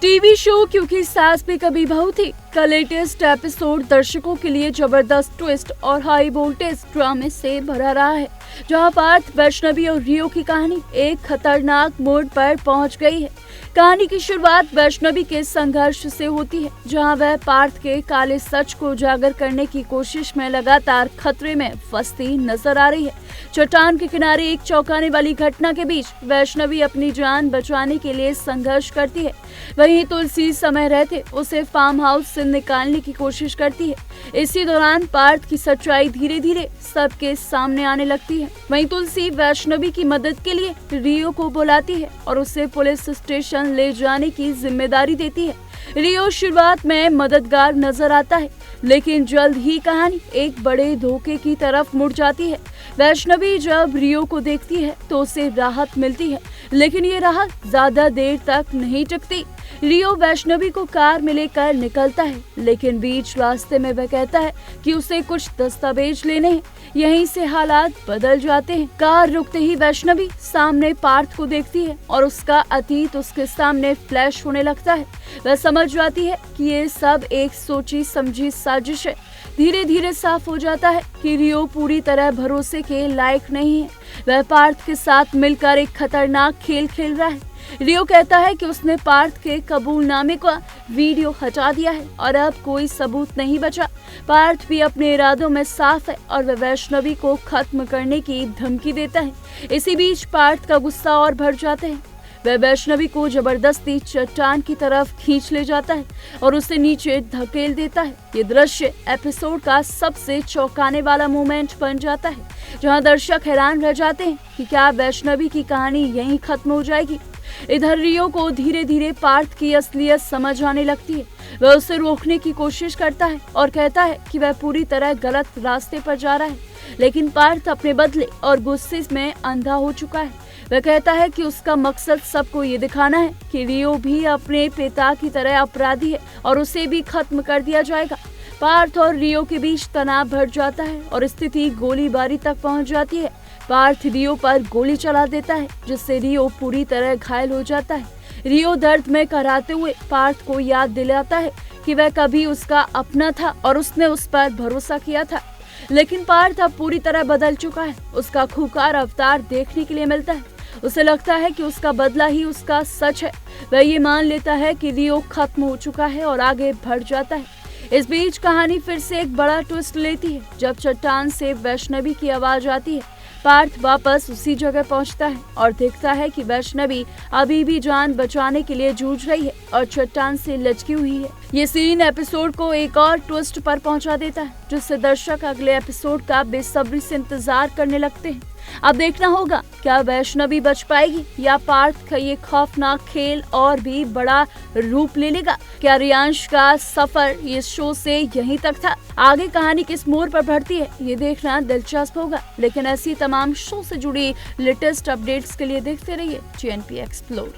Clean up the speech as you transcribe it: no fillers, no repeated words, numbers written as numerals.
TV show क्योंकि सास भी कभी बहू थी का लेटेस्ट एपिसोड दर्शकों के लिए जबरदस्त ट्विस्ट और हाई वोल्टेज ड्रामे से भरा रहा है, जहां पार्थ, वैष्णवी और रियो की कहानी एक खतरनाक मोड़ पर पहुंच गई है। कहानी की शुरुआत वैष्णवी के संघर्ष से होती है, जहां वह पार्थ के काले सच को उजागर करने की कोशिश में लगातार खतरे में फंसती नजर आ रही है। चट्टान के किनारे एक चौंकाने वाली घटना के बीच वैष्णवी अपनी जान बचाने के लिए संघर्ष करती है। वहीं तुलसी समय रहते उसे फार्म हाउस से निकालने की कोशिश करती है। इसी दौरान पार्थ की सच्चाई धीरे धीरे सबके सामने आने लगती है। वहीं तुलसी वैष्णवी की मदद के लिए रियो को बुलाती है और उसे पुलिस स्टेशन ले जाने की जिम्मेदारी देती है। रियो शुरुआत में मददगार नजर आता है, लेकिन जल्द ही कहानी एक बड़े धोखे की तरफ मुड़ जाती है। वैष्णवी जब रियो को देखती है तो उसे राहत मिलती है, लेकिन ये राहत ज्यादा देर तक नहीं टिकती। रियो वैष्णवी को कार में लेकर निकलता है, लेकिन बीच रास्ते में वह कहता है कि उसे कुछ दस्तावेज लेने हैं। यहीं से हालात बदल जाते हैं। कार रुकते ही वैष्णवी सामने पार्थ को देखती है और उसका अतीत उसके सामने फ्लैश होने लगता है। वह समझ जाती है कि ये सब एक सोची समझी साजिश है। धीरे धीरे साफ हो जाता है कि रियो पूरी तरह भरोसे के लायक नहीं है। वह पार्थ के साथ मिलकर एक खतरनाक खेल खेल रहा है। रियो कहता है कि उसने पार्थ के कबूलनामे का वीडियो हटा दिया है और अब कोई सबूत नहीं बचा। पार्थ भी अपने इरादों में साफ है और वह वैष्णवी को खत्म करने की धमकी देता है। इसी बीच पार्थ का गुस्सा और बढ़ जाता है। वह वैष्णवी को जबरदस्ती चट्टान की तरफ खींच ले जाता है और उसे नीचे धकेल देता है। ये दृश्य एपिसोड का सबसे चौंकाने वाला मोमेंट बन जाता है, जहां दर्शक हैरान रह जाते हैं कि क्या वैष्णवी की कहानी यहीं खत्म हो जाएगी। इधर रियो को धीरे धीरे पार्थ की असलियत समझ आने लगती है। वह उसे रोकने की कोशिश करता है और कहता है कि वह पूरी तरह गलत रास्ते पर जा रहा है, लेकिन पार्थ अपने बदले और गुस्से में अंधा हो चुका है। वह कहता है कि उसका मकसद सबको ये दिखाना है कि रियो भी अपने पिता की तरह अपराधी है और उसे भी खत्म कर दिया जाएगा। पार्थ और रियो के बीच तनाव बढ़ जाता है और स्थिति गोलीबारी तक पहुंच जाती है। पार्थ रियो पर गोली चला देता है, जिससे रियो पूरी तरह घायल हो जाता है। रियो दर्द में कराते हुए पार्थ को याद दिलाता है कि वह कभी उसका अपना था और उसने उस पर भरोसा किया था, लेकिन पार्थ अब पूरी तरह बदल चुका है। उसका खूंखार अवतार देखने के लिए मिलता है। उसे लगता है कि उसका बदला ही उसका सच है। वह ये मान लेता है कि रियो खत्म हो चुका है और आगे बढ़ जाता है। इस बीच कहानी फिर से एक बड़ा ट्विस्ट लेती है जब चट्टान से वैष्णवी की आवाज आती है। पार्थ वापस उसी जगह पहुंचता है और देखता है कि वैष्णवी अभी भी जान बचाने के लिए जूझ रही है और चट्टान से लचकी हुई है। ये सीन एपिसोड को एक और ट्विस्ट पर पहुंचा देता है, जिससे दर्शक अगले एपिसोड का बेसब्री से इंतजार करने लगते हैं। अब देखना होगा क्या वैष्णवी बच पाएगी या पार्थ का ये खौफनाक खेल और भी बड़ा रूप ले लेगा। क्या रियांश का सफर इस शो से यहीं तक था? आगे कहानी किस मोड़ पर बढ़ती है ये देखना दिलचस्प होगा, लेकिन ऐसी तमाम शो से जुड़ी लेटेस्ट अपडेट्स के लिए देखते रहिए GNP एक्सप्लोर।